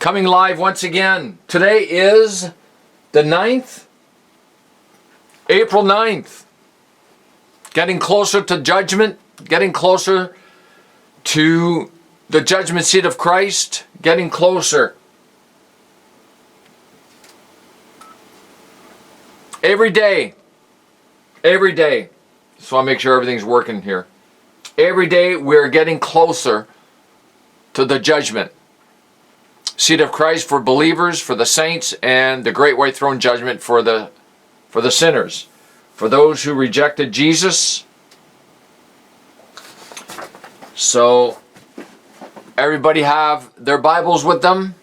Coming live once again. Today is the 9th, April 9th. Getting closer to judgment, getting closer to the judgment seat of Christ, getting closer. Every day. Just want to make sure everything's working here. Every day we're getting closer to the judgment seat of Christ for believers, for the saints, and the great white throne judgment for the sinners. For those who rejected Jesus. So everybody have their Bibles with them.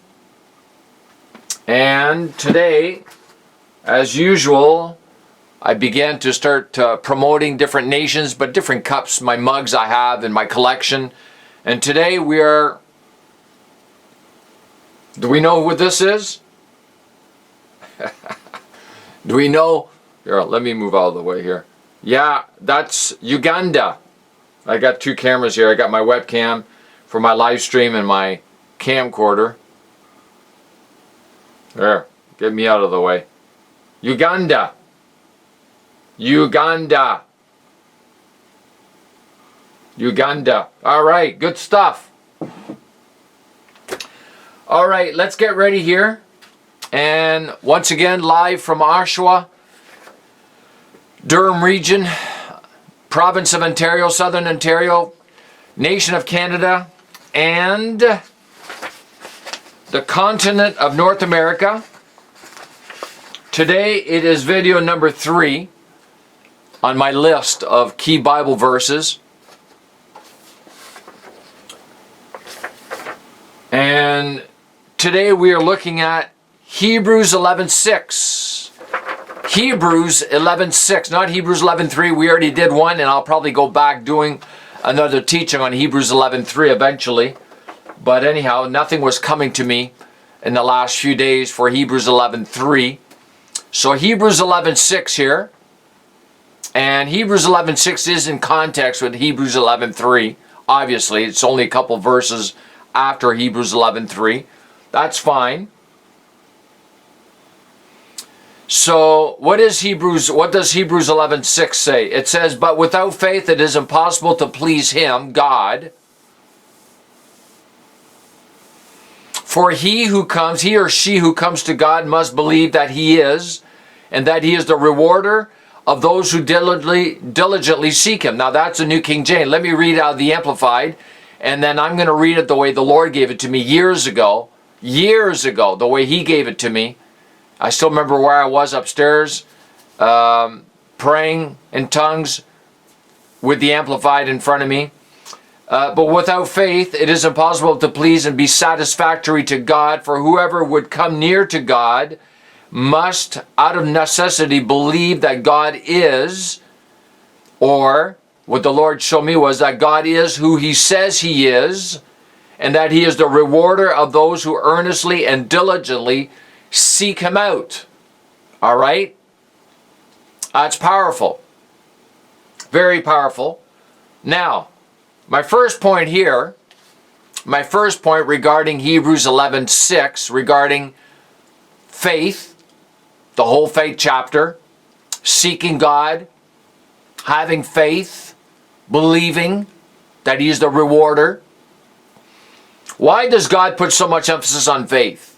And today, as usual, I began to start promoting different nations, but different cups, my mugs I have in my collection. And today we are... Do we know who this is? Do we know? Here, let me move out of the way here. Yeah, that's Uganda. I got two cameras here. I got my webcam for my live stream and my camcorder. There, get me out of the way. Uganda. Uganda. All right, good stuff. All right, let's get ready here. And once again, live from Oshawa, Durham region, province of Ontario, Southern Ontario, nation of Canada, and the continent of North America. Today it is video number 3 on my list of key Bible verses. And today we are looking at Hebrews 11:6. Hebrews 11:6, not Hebrews 11:3. We already did one, and I'll probably go back doing another teaching on Hebrews 11:3 eventually. But anyhow, nothing was coming to me in the last few days for Hebrews 11:3. So Hebrews 11:6 here. And Hebrews 11:6 is in context with Hebrews 11:3. Obviously, it's only a couple verses after Hebrews 11:3. That's fine. So what does Hebrews 11:6 say? It says, "But without faith it is impossible to please him, God. For he or she who comes to God must believe that he is, and that he is the rewarder of those who diligently seek him." Now that's the New King James. Let me read out the Amplified, and then I'm going to read it the way the Lord gave it to me years ago, the way he gave it to me. I still remember where I was upstairs, praying in tongues with the Amplified in front of me. "But without faith, it is impossible to please and be satisfactory to God, for whoever would come near to God must, out of necessity, believe that God is," or what the Lord showed me was that God is who he says he is, and that he is the rewarder of those who earnestly and diligently seek him out. All right? That's powerful. Very powerful. Now, my first point regarding Hebrews 11:6, regarding faith, the whole faith chapter, seeking God, having faith, believing that he is the rewarder. Why does God put so much emphasis on faith?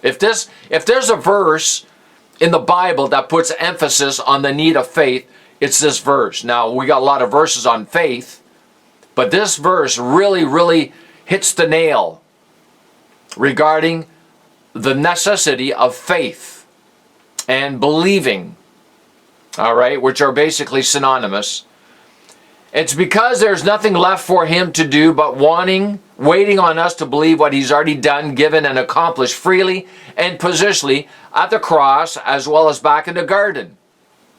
If there's a verse in the Bible that puts emphasis on the need of faith, it's this verse. Now, we got a lot of verses on faith, but this verse really hits the nail regarding the necessity of faith and believing, all right, which are basically synonymous. It's because there's nothing left for him to do but waiting on us to believe what he's already done, given, and accomplished freely and positionally at the cross as well as back in the garden.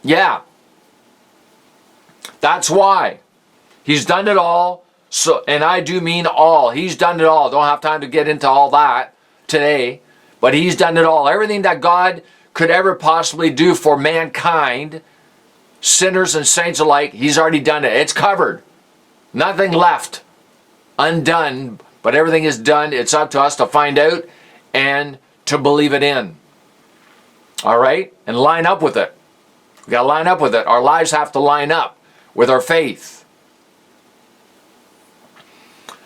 Yeah. That's why. He's done it all. So, and I do mean all. He's done it all. Don't have time to get into all that today. But he's done it all. Everything that God could ever possibly do for mankind, sinners and saints alike, he's already done it. It's covered. Nothing left undone But everything is done. It's up to us to find out and to believe it in. All right? And line up with it. We got to line up with it. Our lives have to line up with our faith.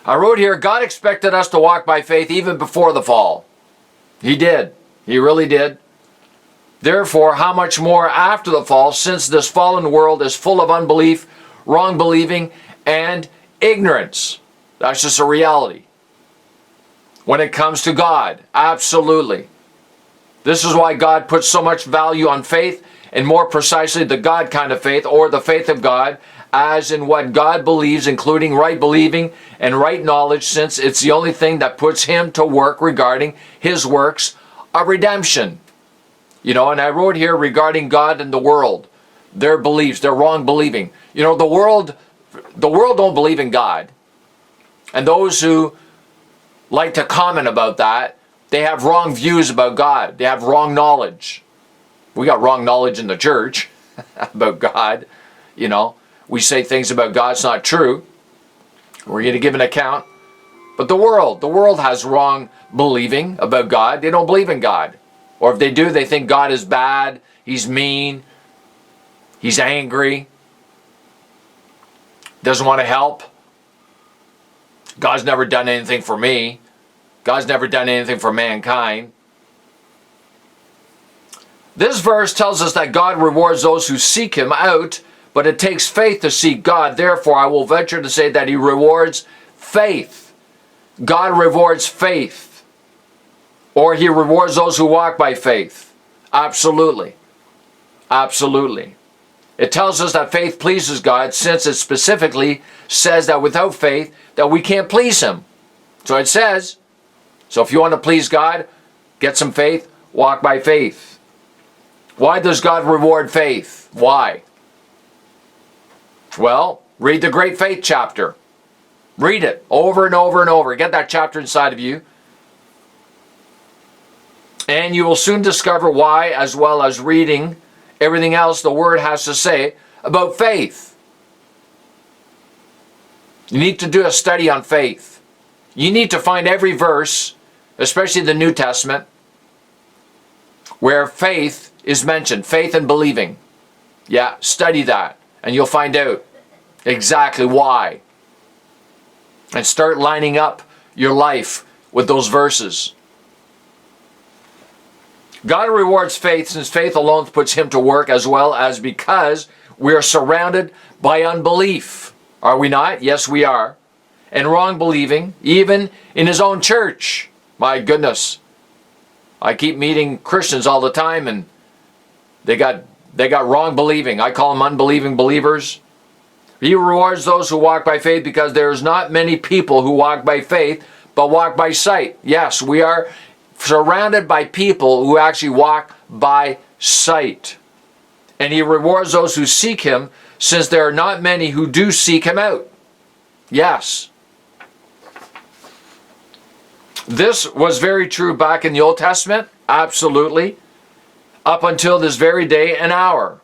I wrote here, God expected us to walk by faith even before the fall. He did. He really did. Therefore, how much more after the fall, since this fallen world is full of unbelief, wrong believing, and ignorance. That's just a reality. When it comes to God, absolutely. This is why God puts so much value on faith, and more precisely the God kind of faith, or the faith of God, as in what God believes, including right believing and right knowledge, since it's the only thing that puts Him to work regarding His works of redemption. You know, and I wrote here regarding God and the world, their beliefs, their wrong believing. You know, the world don't believe in God. And those who like to comment about that, they have wrong views about God. They have wrong knowledge. We got wrong knowledge in the church about God. You know, we say things about God, it's not true. We're going to give an account. But the world has wrong believing about God. They don't believe in God. Or if they do, they think God is bad, He's mean, He's angry, doesn't want to help. God's never done anything for me. God's never done anything for mankind. This verse tells us that God rewards those who seek Him out, but it takes faith to seek God. Therefore, I will venture to say that He rewards faith. God rewards faith. Or He rewards those who walk by faith. Absolutely. Absolutely. It tells us that faith pleases God, since it specifically says that without faith that we can't please Him. So it says. So if you want to please God, get some faith, walk by faith. Why does God reward faith? Why? Well, read the Great Faith chapter. Read it over and over and over. Get that chapter inside of you. And you will soon discover why, as well as reading everything else the Word has to say about faith. You need to do a study on faith. You need to find every verse, especially the New Testament, where faith is mentioned. Faith and believing. Yeah, study that. And you'll find out exactly why. And start lining up your life with those verses. God rewards faith, since faith alone puts Him to work, as well as because we are surrounded by unbelief. Are we not? Yes, we are. And wrong believing, even in His own church. My goodness. I keep meeting Christians all the time, and they got wrong believing. I call them unbelieving believers. He rewards those who walk by faith, because there's not many people who walk by faith, but walk by sight. Yes, we are surrounded by people who actually walk by sight. And He rewards those who seek Him, since there are not many who do seek Him out. Yes. This was very true back in the Old Testament. Absolutely. Up until this very day and hour.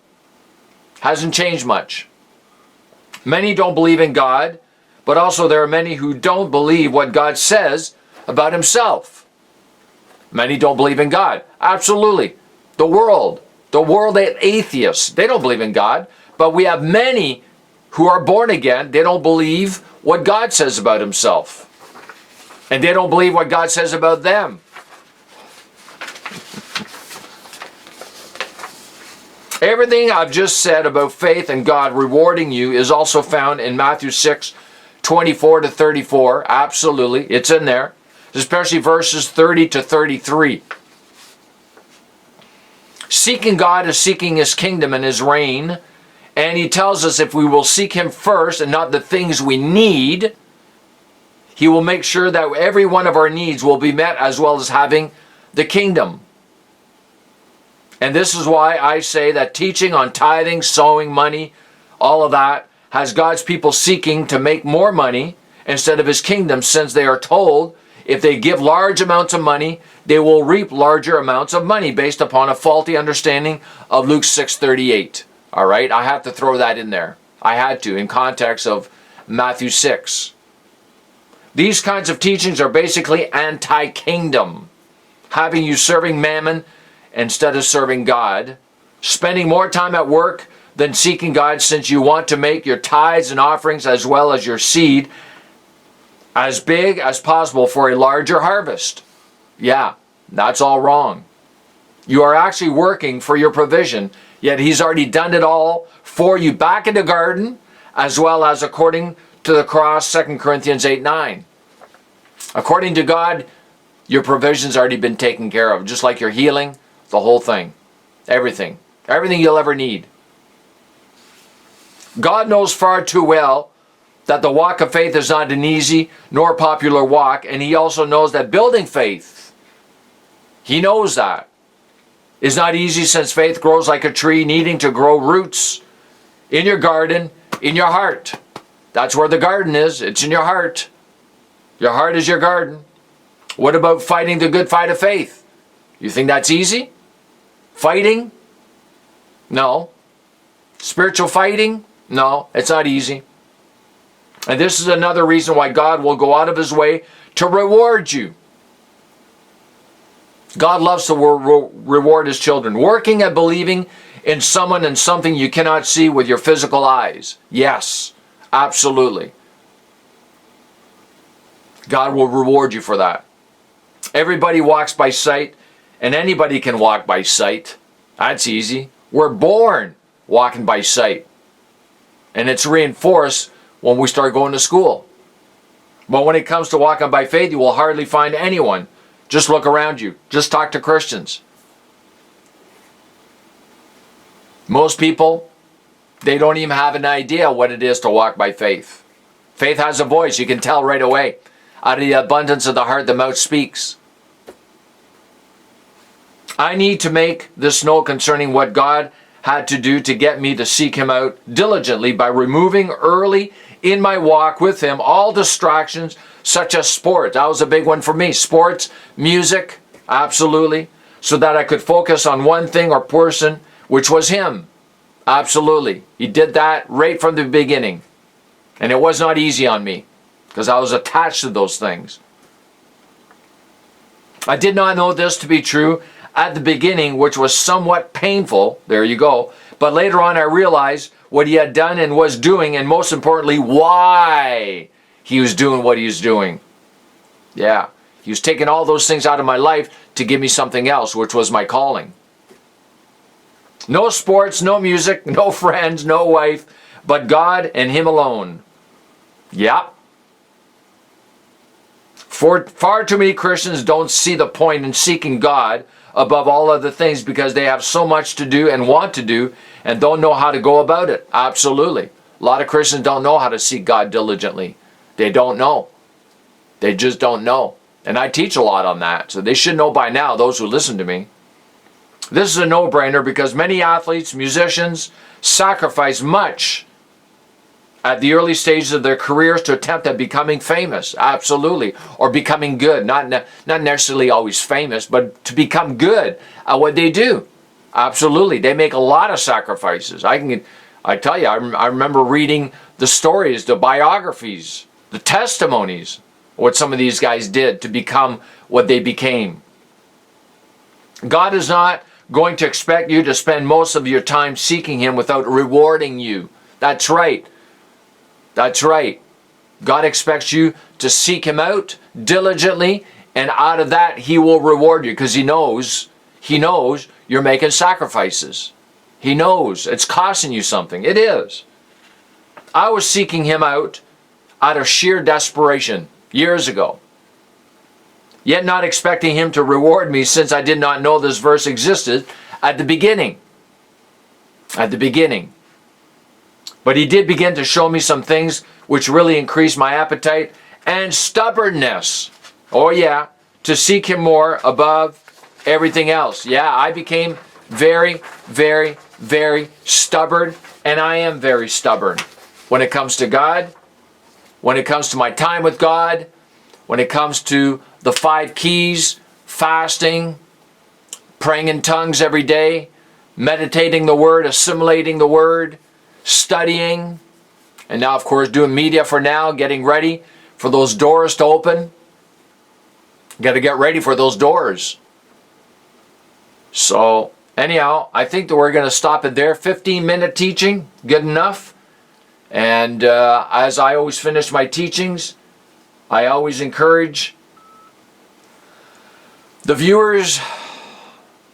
Hasn't changed much. Many don't believe in God, but also there are many who don't believe what God says about Himself. Many don't believe in God. Absolutely. The world atheists, they don't believe in God. But we have many who are born again. They don't believe what God says about Himself. And they don't believe what God says about them. Everything I've just said about faith and God rewarding you is also found in Matthew 6:24-34. Absolutely. It's in there. Especially verses 30 to 33. Seeking God is seeking His kingdom and His reign. And He tells us if we will seek Him first and not the things we need, He will make sure that every one of our needs will be met, as well as having the kingdom. And this is why I say that teaching on tithing, sowing money, all of that, has God's people seeking to make more money instead of His kingdom, since they are told if they give large amounts of money, they will reap larger amounts of money, based upon a faulty understanding of Luke 6:38. All right, I have to throw that in there. I had to, in context of Matthew 6. These kinds of teachings are basically anti-kingdom, having you serving mammon instead of serving God, spending more time at work than seeking God, since you want to make your tithes and offerings as well as your seed as big as possible for a larger harvest. Yeah, that's all wrong. You are actually working for your provision, yet He's already done it all for you back in the garden, as well as according to the cross, 2 Corinthians 8:9. According to God, your provision's already been taken care of, just like your healing, the whole thing, everything you'll ever need. God knows far too well that the walk of faith is not an easy nor popular walk, and He also knows that building faith, He knows that, is not easy, since faith grows like a tree needing to grow roots in your garden, in your heart. That's where the garden is. It's in your heart. Your heart is your garden. What about fighting the good fight of faith? You think that's easy? Fighting? No. Spiritual fighting? No, it's not easy. And this is another reason why God will go out of His way to reward you. God loves to reward His children. Working and believing in someone and something you cannot see with your physical eyes. Yes, absolutely. God will reward you for that. Everybody walks by sight, and anybody can walk by sight. That's easy. We're born walking by sight. And it's reinforced when we start going to school. But when it comes to walking by faith, you will hardly find anyone. Just look around you. Just talk to Christians. Most people, they don't even have an idea what it is to walk by faith. Faith has a voice. You can tell right away. Out of the abundance of the heart, the mouth speaks. I need to make this known concerning what God had to do to get me to seek Him out diligently by removing early in my walk with Him all distractions such as sport. That was a big one for me. Sports, music, absolutely. So that I could focus on one thing or person, which was Him. Absolutely. He did that right from the beginning. And it was not easy on me, because I was attached to those things. I did not know this to be true at the beginning, which was somewhat painful. There you go. But later on I realized what He had done and was doing, and most importantly, why He was doing what He was doing. Yeah. He was taking all those things out of my life to give me something else, which was my calling. No sports, no music, no friends, no wife, but God and Him alone. Yep. For far too many Christians don't see the point in seeking God above all other things, because they have so much to do and want to do and don't know how to go about it. Absolutely. A lot of Christians don't know how to seek God diligently. They don't know. They just don't know. And I teach a lot on that, so they should know by now, those who listen to me. This is a no-brainer, because many athletes, musicians, sacrifice much at the early stages of their careers to attempt at becoming famous. Absolutely. Or becoming good. Not necessarily always famous, but to become good at what they do. Absolutely. They make a lot of sacrifices. I tell you, I remember reading the stories, the biographies, the testimonies, what some of these guys did to become what they became. God is not going to expect you to spend most of your time seeking Him without rewarding you. That's right. That's right. God expects you to seek Him out diligently, and out of that He will reward you, because He knows you're making sacrifices. He knows it's costing you something. It is. I was seeking Him out of sheer desperation years ago, yet not expecting Him to reward me, since I did not know this verse existed at the beginning. At the beginning. But He did begin to show me some things which really increased my appetite and stubbornness. Oh yeah, to seek Him more above everything else. Yeah, I became very, very, very stubborn, and I am very stubborn when it comes to God, when it comes to my time with God, when it comes to the 5 keys, fasting, praying in tongues every day, meditating the Word, assimilating the Word, studying, and now of course doing media for now, getting ready for those doors to open. Got to get ready for those doors. So anyhow, I think that we're going to stop it there. 15-minute teaching, good enough. And as I always finish my teachings, I always encourage the viewers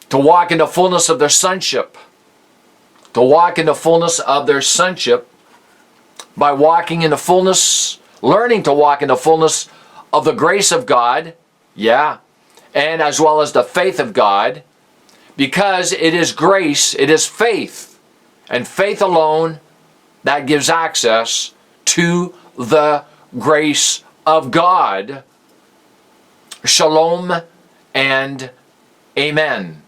to walk in the fullness of their sonship. To walk in the fullness of their sonship by walking in the fullness, learning to walk in the fullness of the grace of God, and as well as the faith of God, because it is grace, it is faith, and faith alone that gives access to the grace of God. Shalom and amen.